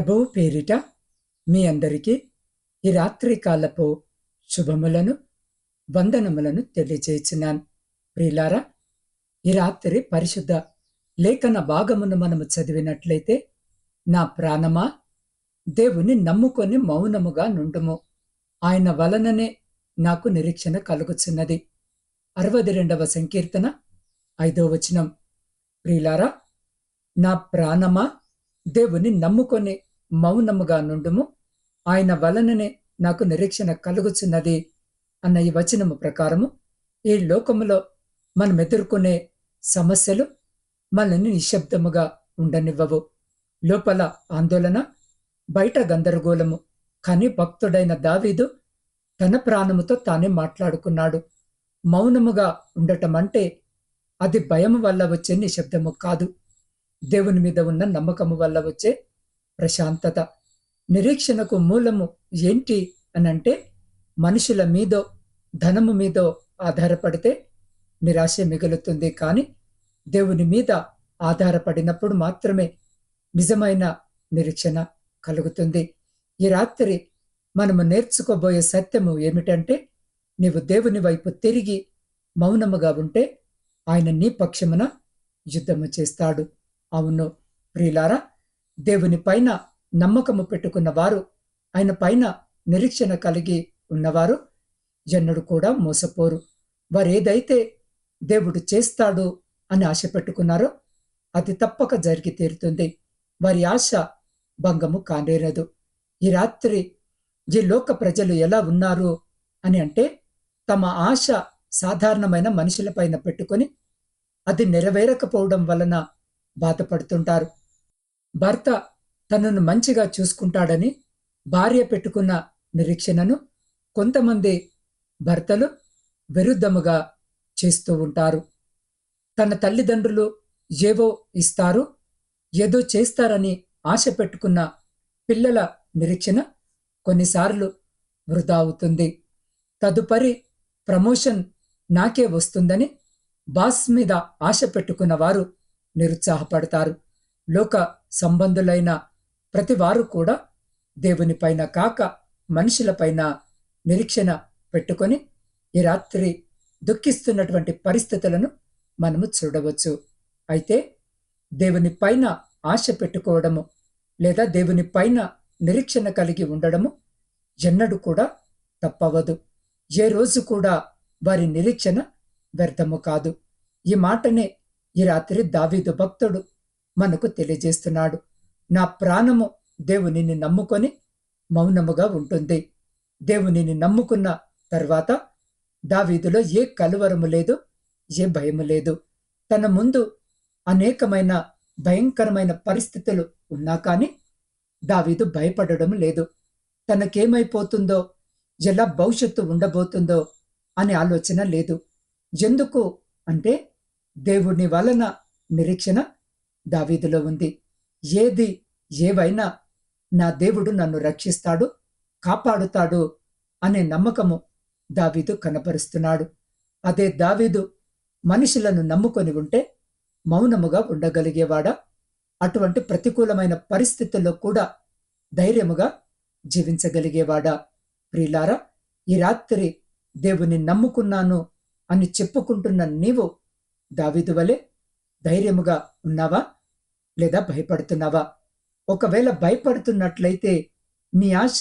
ప్రభువు పేరిట మీ అందరికీ ఈ రాత్రి కాలపు శుభములను వందనములను తెలియజేయుచున్నాను. ప్రియులారా, ఈ రాత్రి పరిశుద్ధ లేఖన భాగమును మనము చదివినట్లయితే, నా ప్రాణమా దేవుని నమ్ముకొని మౌనముగా నుండుము, ఆయన వలననే నాకు నిరీక్షణ కలుగుచున్నది. 62వ సంకీర్తన 5వ వచనం. ప్రియులారా, నా ప్రాణమా దేవుని నమ్ముకొని మౌనముగా నుండుము, ఆయన వలననే నాకు నిరీక్షణ కలుగుచున్నది అన్న ఈ వచనము ప్రకారము ఈ లోకములో మనం ఎదుర్కొనే సమస్యలు మనల్ని నిశ్శబ్దముగా ఉండనివ్వవు. లోపల ఆందోళన, బయట గందరగోళము. కానీ భక్తుడైన దావీదు తన ప్రాణముతో తానే మాట్లాడుకున్నాడు. మౌనముగా ఉండటం అంటే అది భయము వల్ల వచ్చే నిశ్శబ్దము కాదు, దేవుని మీద ఉన్న నమ్మకము వల్ల వచ్చే ప్రశాంతత. నిరీక్షణకు మూలము ఏంటి అనంటే, మనుషుల మీదో ధనము మీదో ఆధారపడితే నిరాశ మిగులుతుంది. కానీ దేవుని మీద ఆధారపడినప్పుడు మాత్రమే నిజమైన నిరీక్షణ కలుగుతుంది. ఈ రాత్రి మనము నేర్చుకోబోయే సత్యము ఏమిటంటే, నీవు దేవుని వైపు తిరిగి మౌనముగా ఉంటే ఆయన నీ పక్షమున యుద్ధము చేస్తాడు. అవును ప్రియులారా, దేవుని పైన నమ్మకము పెట్టుకున్న వారు, ఆయన పైన నిరీక్షణ కలిగి ఉన్నవారు ఎన్నడూ కూడా మోసపోరు. వారు ఏదైతే దేవుడు చేస్తాడు అని ఆశ పెట్టుకున్నారో అది తప్పక జరిగి తీరుతుంది. వారి ఆశ భంగము కానేరదు. ఈ రాత్రి ఈ లోక ప్రజలు ఎలా ఉన్నారు అని అంటే, తమ ఆశ సాధారణమైన మనుషులపైన పెట్టుకొని అది నెరవేరకపోవడం వలన బాధపడుతుంటారు. భర్త తనను మంచిగా చూసుకుంటాడని భార్య పెట్టుకున్న నిరీక్షణను కొంతమంది భర్తలు విరుద్ధముగా చేస్తూ ఉంటారు. తన తల్లిదండ్రులు ఏవో ఇస్తారు, ఏదో చేస్తారని ఆశ పెట్టుకున్న పిల్లల నిరీక్షణ కొన్నిసార్లు వృధా అవుతుంది. తదుపరి ప్రమోషన్ నాకే వస్తుందని బాస్ మీద ఆశ పెట్టుకున్న వారు నిరుత్సాహపడతారు. లోక సంబంధులైన ప్రతి వారు కూడా దేవునిపైన కాక మనుషులపైన నిరీక్షణ పెట్టుకొని ఈ రాత్రి దుఃఖిస్తున్నటువంటి పరిస్థితులను మనము చూడవచ్చు. అయితే దేవుని పైన ఆశ పెట్టుకోవడము లేదా దేవుని పైన నిరీక్షణ కలిగి ఉండడము ఎన్నడూ కూడా తప్పవదు. ఏ రోజు కూడా వారి నిరీక్షణ వ్యర్థము కాదు. ఈ మాటనే ఈ రాత్రి దావీదు భక్తుడు మనకు తెలియజేస్తున్నాడు. నా ప్రాణము దేవునిని నమ్ముకొని మౌనముగా ఉంటుంది. దేవునిని నమ్ముకున్న తర్వాత దావీదులో ఏ కలువరము లేదు, ఏ భయము లేదు. తన ముందు అనేకమైన భయంకరమైన పరిస్థితులు ఉన్నా కానీ దావీదు భయపడడం లేదు. తనకేమైపోతుందో, ఎలా భవిష్యత్తు ఉండబోతుందో అనే ఆలోచన లేదు. ఎందుకు అంటే, దేవుని వలన నిరీక్షణ దావీదులో ఉంది. ఏది ఏవైనా నా దేవుడు నన్ను రక్షిస్తాడు, కాపాడుతాడు అనే నమ్మకము దావీదు కనపరుస్తున్నాడు. అదే దావీదు మనుషులను నమ్ముకొని ఉంటే మౌనముగా ఉండగలిగేవాడా? అటువంటి ప్రతికూలమైన పరిస్థితుల్లో కూడా ధైర్యముగా జీవించగలిగేవాడా? ప్రియులారా, ఈ రాత్రి దేవుని నమ్ముకున్నాను అని చెప్పుకుంటున్న నీవు దావీదు వలె ధైర్యముగా ఉన్నావా లేదా భయపడుతున్నావా? ఒకవేళ భయపడుతున్నట్లయితే నీ ఆశ,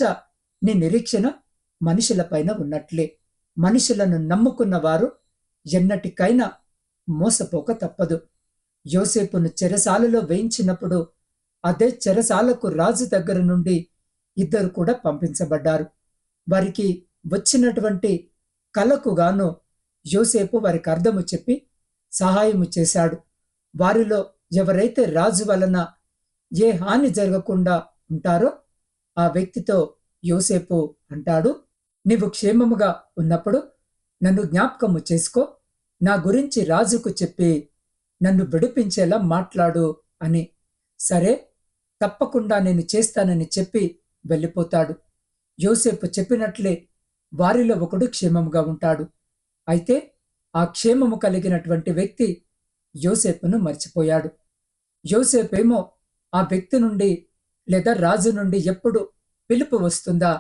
నీ నిరీక్షణ మనుషులపైన ఉన్నట్లే. మనుషులను నమ్ముకున్న వారు ఎన్నటికైనా మోసపోక తప్పదు. యోసేపును చెరసాలలో వేయించినప్పుడు అదే చెరసాలకు రాజు దగ్గర నుండి ఇద్దరు కూడా పంపించబడ్డారు. వారికి వచ్చినటువంటి కలకు గాను యోసేపు వారికి అర్థము చెప్పి సహాయము చేశాడు. వారిలో ఎవరైతే రాజు వలన ఏ హాని జరగకుండా ఉంటారో ఆ వ్యక్తితో యోసేపు అంటాడు, నీవు క్షేమముగా ఉన్నప్పుడు నన్ను జ్ఞాపకము చేసుకో, నా గురించి రాజుకు చెప్పి నన్ను విడిపించేలా మాట్లాడు అని. సరే, తప్పకుండా నేను చేస్తానని చెప్పి వెళ్ళిపోతాడు. యోసేపు చెప్పినట్లే వారిలో ఒకడు క్షేమముగా ఉంటాడు. అయితే ఆ క్షేమము కలిగినటువంటి వ్యక్తి యోసేపును మర్చిపోయాడు. యోసేపేమో ఆ వ్యక్తి నుండి లేదా రాజు నుండి ఎప్పుడు పిలుపు వస్తుందా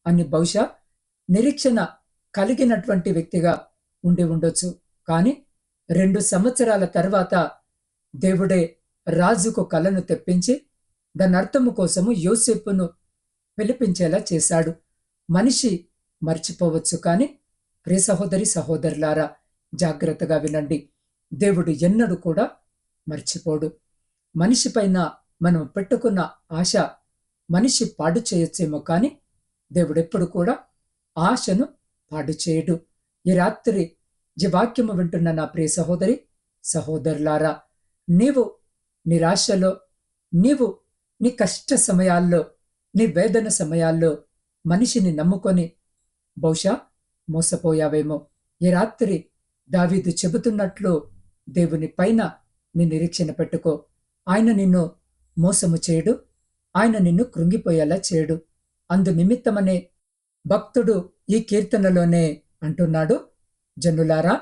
అని బహుశా నిరీక్షణ కలిగినటువంటి వ్యక్తిగా ఉండి ఉండొచ్చు. కానీ 2 సంవత్సరాల తర్వాత దేవుడే రాజుకు కలను తెప్పించి దాని అర్థము కోసము యోసేపును పిలిపించేలా చేశాడు. మనిషి మర్చిపోవచ్చు, కానీ ప్రియ సహోదరి సహోదరులారా, జాగ్రత్తగా వినండి. దేవుడు ఎన్నడూ కూడా మర్చిపోడు. మనిషి పైన మనం పెట్టుకున్న ఆశ మనిషి పాడు చేయొచ్చేమో, కానీ దేవుడెప్పుడు కూడా ఆశను పాడు చేయడు. ఈ రాత్రి ఈ వాక్యము వింటున్న నా ప్రియ సహోదరి సహోదరులారా, నీవు నిరాశలో, నీవు నీ కష్ట సమయాల్లో, నీ వేదన సమయాల్లో మనిషిని నమ్ముకొని బహుశా మోసపోయావేమో. ఈ రాత్రి దావీదు చెబుతున్నట్లు దేవుని పైన నీ నిరీక్షణ పెట్టుకో. ఆయన నిన్ను మోసము చేయడు, ఆయన నిన్ను కృంగిపోయేలా చేయడు. అందు నిమిత్తమనే భక్తుడు ఈ కీర్తనలోనే అంటున్నాడు, జనులారా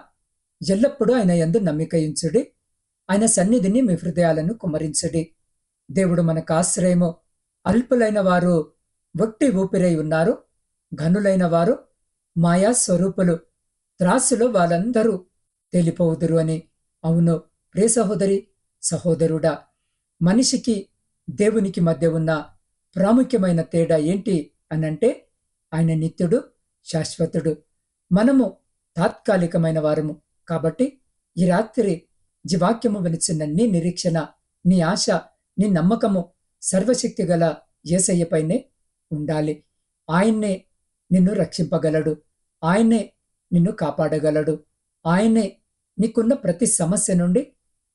ఎల్లప్పుడూ ఆయన యందు నమ్మికయించుడి, ఆయన సన్నిధిని మీ హృదయాలను కుమరించుడి. దేవుడు మనకు ఆశ్రయము. అల్పులైన వారు వట్టి ఊపిరై ఉన్నారు, ఘనులైన వారు మాయా స్వరూపులు, త్రాసులో వాళ్ళందరూ తేలిపోవుదురు అని. అవును ప్రియ సహోదరి సహోదరుడా, మనిషికి దేవునికి మధ్య ఉన్న ప్రాముఖ్యమైన తేడా ఏంటి అనంటే ఆయన నిత్యుడు, శాశ్వతుడు. మనము తాత్కాలికమైన వారము. కాబట్టి ఈ రాత్రి ఈ వాక్యము వినిచిన నీ నిరీక్షణ, నీ ఆశ, నీ నమ్మకము సర్వశక్తి గల యేసయ్యపైనే ఉండాలి. ఆయన్నే నిన్ను రక్షింపగలడు, ఆయన్నే నిన్ను కాపాడగలడు, ఆయనే నీకున్న ప్రతి సమస్య నుండి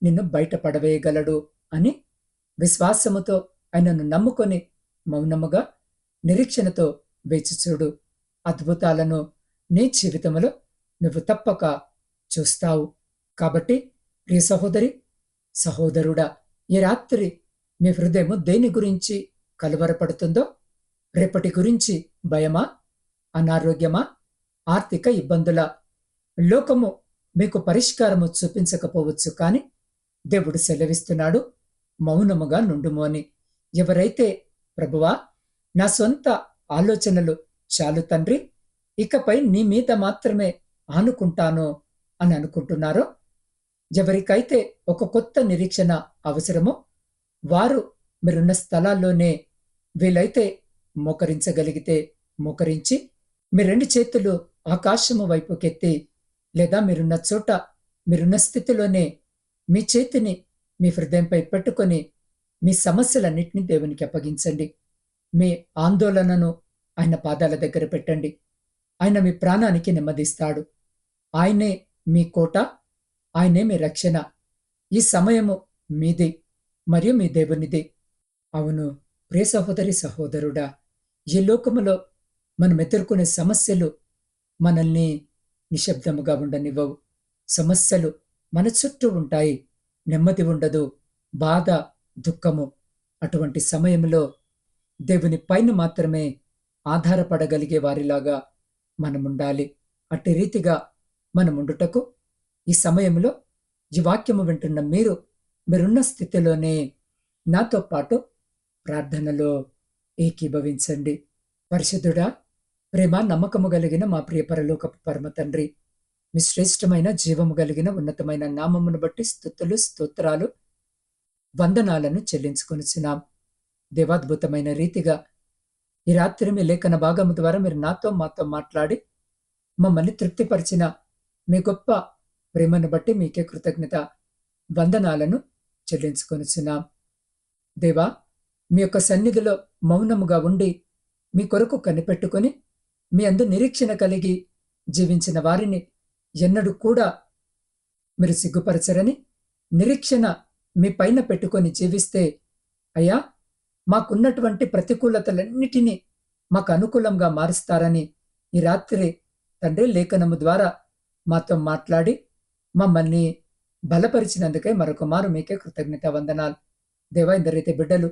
నిన్ను బయటపడవేయగలడు అని విశ్వాసముతో ఆయనను నమ్ముకొని మౌనముగా నిరీక్షణతో వేచి చూడు. అద్భుతాలను నీ జీవితంలో నువ్వు తప్పక చూస్తావు. కాబట్టి ప్రియ సహోదరి సహోదరుడా, ఈ రాత్రి మీ హృదయము దేని గురించి కలవరపడుతుందో, రేపటి గురించి భయమా, అనారోగ్యమా, ఆర్థిక ఇబ్బందుల, లోకము మీకు పరిష్కారము చూపించకపోవచ్చు, కానీ దేవుడు సెలవిస్తున్నాడు, మౌనముగా నుండుము అని. ఎవరైతే ప్రభువా నా సొంత ఆలోచనలు చాలు తండ్రి, ఇకపై నీ మీద మాత్రమే ఆనుకుంటాను అని అనుకుంటున్నారో, ఎవరికైతే ఒక కొత్త నిరీక్షణ అవసరమో వారు మీరున్న స్థలాల్లోనే వీలైతే మోకరించగలిగితే మోకరించి మీ 2 చేతులు ఆకాశము వైపుకెత్తి, లేదా మీరున్న చోట మీరున్న స్థితిలోనే మీ చేతిని మీ హృదయంపై పెట్టుకొని మీ సమస్యలన్నింటినీ దేవునికి అప్పగించండి. మీ ఆందోళనను ఆయన పాదాల దగ్గర పెట్టండి. ఆయన మీ ప్రాణానికి నెమ్మదిస్తాడు. ఆయనే మీ కోట, ఆయనే మీ రక్షణ. ఈ సమయము మీది మరియు మీ దేవునిది. అవును ప్రియ సహోదరి సహోదరుడా, ఈ లోకములో మనం ఎదుర్కొనే సమస్యలు మనల్ని నిశ్శబ్దముగా ఉండనివ్వవు. సమస్యలు మన చుట్టూ ఉంటాయి, నెమ్మది ఉండదు, బాధ, దుఃఖము. అటువంటి సమయంలో దేవుని పైన మాత్రమే ఆధారపడగలిగే వారిలాగా మనముండాలి. అట్టి రీతిగా మనముండుటకు ఈ సమయంలో ఈ వాక్యము వింటున్న మీరున్న స్థితిలోనే నాతో పాటు ప్రార్థనలో ఏకీభవించండి. పరిశుద్ధుడా, ప్రేమ నమ్మకము కలిగిన మా ప్రియ పరలోకపు పరమ తండ్రి, మీ శ్రేష్టమైన జీవము కలిగిన ఉన్నతమైన నామమును బట్టి స్తుతులు, స్తోత్రాలు, వందనాలను చెల్లించుకొనిచున్నాం. దేవాద్భుతమైన రీతిగా ఈ రాత్రి మీ లేఖన భాగము ద్వారా మీరు మాతో మాట్లాడి మమ్మల్ని తృప్తిపరిచిన మీ గొప్ప ప్రేమను బట్టి మీకే కృతజ్ఞత వందనాలను చెల్లించుకొనిచున్నాం. దేవా, మీ యొక్క సన్నిధిలో మౌనముగా ఉండి మీ కొరకు కనిపెట్టుకొని మీ అందు నిరీక్షణ కలిగి జీవించిన వారిని ఎన్నడూ కూడా మీరు సిగ్గుపరచరని, నిరీక్షణ మీ పైన పెట్టుకొని జీవిస్తే అయ్యా మాకున్నటువంటి ప్రతికూలతలన్నిటినీ మాకు అనుకూలంగా మారుస్తారని ఈ రాత్రి తండ్రి లేఖనము ద్వారా మాతో మాట్లాడి మమ్మల్ని బలపరిచినందుకే మరొక మారు మీకే కృతజ్ఞత వందనాలు. దేవా, ఇందరైతే బిడ్డలు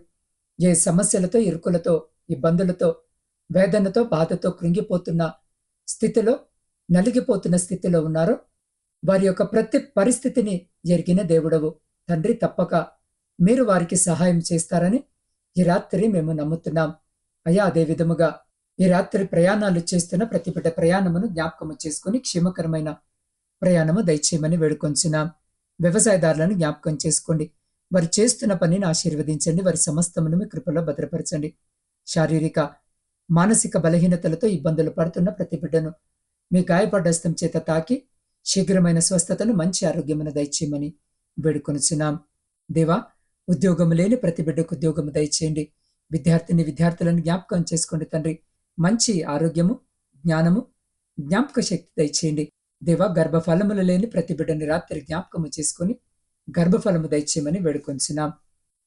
ఏ సమస్యలతో, ఇరుకులతో, ఇబ్బందులతో, వేదనతో, బాధతో కృంగిపోతున్న స్థితిలో, నలిగిపోతున్న స్థితిలో ఉన్నారో వారి యొక్క ప్రతి పరిస్థితిని ఎరిగిన దేవుడవు తండ్రి. తప్పక మీరు వారికి సహాయం చేస్తారని ఈ రాత్రి మేము నమ్ముతున్నాం. అయ్యా, అదే విధముగా ఈ రాత్రి ప్రయాణాలు చేస్తున్న ప్రతి బిడ్డ ప్రయాణమును జ్ఞాపకము చేసుకుని క్షేమకరమైన ప్రయాణము దయచేయమని వేడుకొంచున్నాం. వ్యవసాయదారులను జ్ఞాపకం చేసుకోండి. వారు చేస్తున్న పనిని ఆశీర్వదించండి. వారి సమస్తమును మీ కృపలో భద్రపరచండి. శారీరక మానసిక బలహీనతలతో ఇబ్బందులు పడుతున్న ప్రతి బిడ్డను మీ గాయపడ్డ హస్తం చేత తాకి శీఘ్రమైన స్వస్థతను, మంచి ఆరోగ్యమును దయచేయమని వేడుకొనుచున్నాం. దేవా, ఉద్యోగము లేని ప్రతి బిడ్డకు ఉద్యోగము దయచేయండి. విద్యార్థులను జ్ఞాపకం చేసుకోండి తండ్రి. మంచి ఆరోగ్యము, జ్ఞానము, జ్ఞాపక శక్తి దయచేయండి. దేవా, గర్భఫలములు లేని ప్రతి బిడ్డని రాత్రి జ్ఞాపకము చేసుకుని గర్భఫలము దయచేయమని వేడుకొంచున్నాం.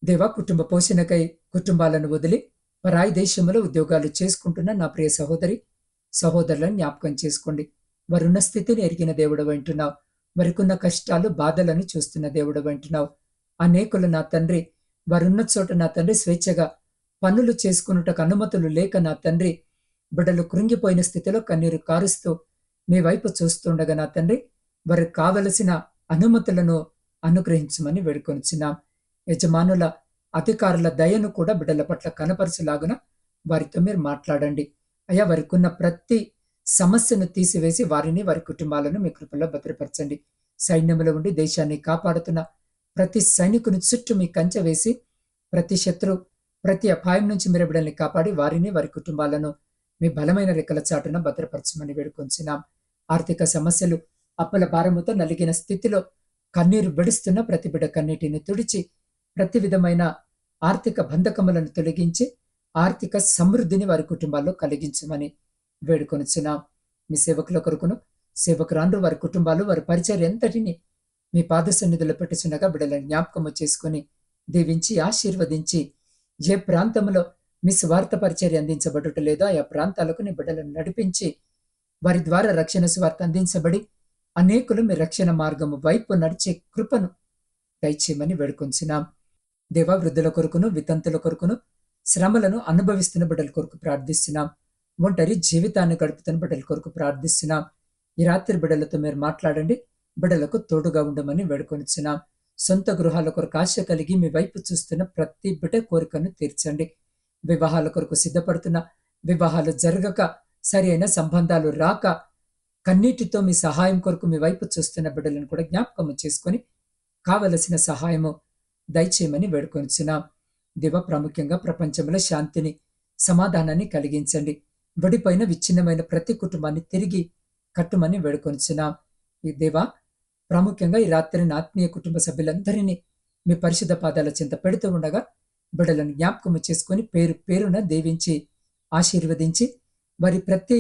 దేవా, కుటుంబ పోషణకై కుటుంబాలను వదిలి పరాయి దేశంలో ఉద్యోగాలు చేసుకుంటున్న నా ప్రియ సహోదరులను జ్ఞాపకం చేసుకోండి. వారున్న స్థితిని ఎరిగిన దేవుడు అంటున్నావు. వారికున్న కష్టాలు, బాధలను చూస్తున్న దేవుడు అంటున్నావు. అనేకులు నా తండ్రి వారున్న చోట నా తండ్రి స్వేచ్ఛగా పనులు చేసుకున్నటకు అనుమతులు లేక నా తండ్రి బిడ్డలు కృంగిపోయిన స్థితిలో కన్నీరు కారుస్తూ మీ వైపు చూస్తుండగా నా తండ్రి వారికి కావలసిన అనుమతులను అనుగ్రహించమని వేడుకొనిచున్నాం. యజమానుల, అధికారుల దయను కూడా బిడ్డల పట్ల కనపరచులాగున వారితో మీరు మాట్లాడండి. అయ్యా, వారికి ఉన్న ప్రతి సమస్యను తీసివేసి వారిని, వారి కుటుంబాలను మీ కృపలో భద్రపరచండి. సైన్యంలో ఉండి దేశాన్ని కాపాడుతున్న ప్రతి సైనికుని చుట్టూ మీ కంచె వేసి ప్రతి శత్రు, ప్రతి అపాయం నుంచి మీరు బిడ్డల్ని కాపాడి వారిని, వారి కుటుంబాలను మీ బలమైన రెక్కల చాటున భద్రపరచమని వేడుకొంచున్నాం. ఆర్థిక సమస్యలు, అప్పుల భారముతో నలిగిన స్థితిలో కన్నీరు విడుస్తున్న ప్రతి బిడ్డ కన్నీటిని తుడిచి ప్రతి విధమైన ఆర్థిక బంధకములను తొలగించి ఆర్థిక సమృద్ధిని వారి కుటుంబాల్లో కలిగించమని వేడుకొనిచున్నాం. మీ సేవకుల కొరకును, సేవకురాండ్రు, వారి కుటుంబాలు, వారి పరిచర్య ఎంతటిని మీ పాద సన్నిధిలో పెట్టుచున్నగా బిడ్డలను జ్ఞాపకము చేసుకుని దీవించి ఆశీర్వదించి ఏ ప్రాంతంలో మీ స్వార్థ పరిచర్య అందించబడుట లేదో ఆయా ప్రాంతాలకు నీ బిడ్డలను నడిపించి వారి ద్వారా రక్షణ స్వార్థ అందించబడి అనేకులు మీ రక్షణ మార్గము వైపు నడిచే కృపను దయచేయమని వేడుకొంచున్నాం. దేవా, వృద్ధుల కొరకును, వితంతుల కొరకును, శ్రమలను అనుభవిస్తున్న బిడ్డల కొరకు ప్రార్థిస్తున్నాం. ఒంటరి జీవితాన్ని గడుపుతున్న బిడ్డల కొరకు ప్రార్థిస్తున్నాం. ఈ రాత్రి బిడ్డలతో మీరు మాట్లాడండి. బిడ్డలకు తోడుగా ఉండమని వేడుకొనిచున్నాం. సొంత గృహాల కొరకు ఆశ కలిగి మీ వైపు చూస్తున్న ప్రతి బిడ్డ కోరికను తీర్చండి. వివాహాల కొరకు సిద్ధపడుతున్న, వివాహాలు జరగక, సరి అయిన సంబంధాలు రాక కన్నీటితో మీ సహాయం కొరకు మీ వైపు చూస్తున్న బిడ్డలను కూడా జ్ఞాపకము చేసుకొని కావలసిన సహాయము దయచేయమని వేడుకొనిచున్నాం. దేవ, ప్రాముఖ్యంగా ప్రపంచంలో శాంతిని, సమాధానాన్ని కలిగించండి. విడిపోయిన, విచ్ఛిన్నమైన ప్రతి కుటుంబాన్ని తిరిగి కట్టుమని వేడుకొనిచున్నాం. ఈ దేవా, ప్రాముఖ్యంగా ఈ రాత్రి ఆత్మీయ కుటుంబ సభ్యులందరినీ మీ పరిశుద్ధ పాదాల చింత పెడుతూ ఉండగా బిడ్డలను జ్ఞాపకము చేసుకొని పేరు పేరున దీవించి ఆశీర్వదించి వారి ప్రతి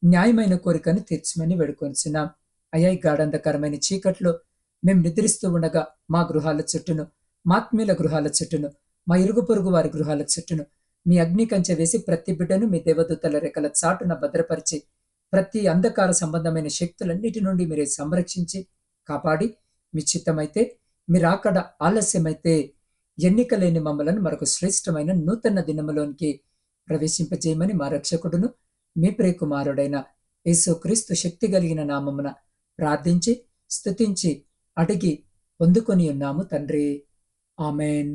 న్యాయమైన కోరికను తీర్చమని వేడుకొనిచున్నాం. అయ్యా, ఈ గాఢంధకరమైన చీకట్లో మేము నిద్రిస్తూ ఉండగా మా గృహాల చుట్టూను, మా ఆత్మీయుల గృహాల చుట్టూను, మా ఇరుగు పొరుగు వారి గృహాల చుట్టూను మీ అగ్ని కంచె వేసి ప్రతి బిడ్డను మీ దేవదూతల రెక్కల చాటున భద్రపరిచి ప్రతి అంధకార సంబంధమైన శక్తులన్నిటి నుండి మీరే సంరక్షించి కాపాడి మీ చిత్తమైతే, మీరు అక్కడ ఆలస్యమైతే ఎన్నిక లేని మమ్మలను మరొక శ్రేష్టమైన నూతన దినములోనికి ప్రవేశింపజేయమని మా రక్షకుడును మీ ప్రియకుమారుడైన యేసుక్రీస్తు శక్తి కలిగిన నామమున ప్రార్థించి స్తుతించి అడిగి పొందుకొని ఉన్నాము తండ్రి. ఆమెన్.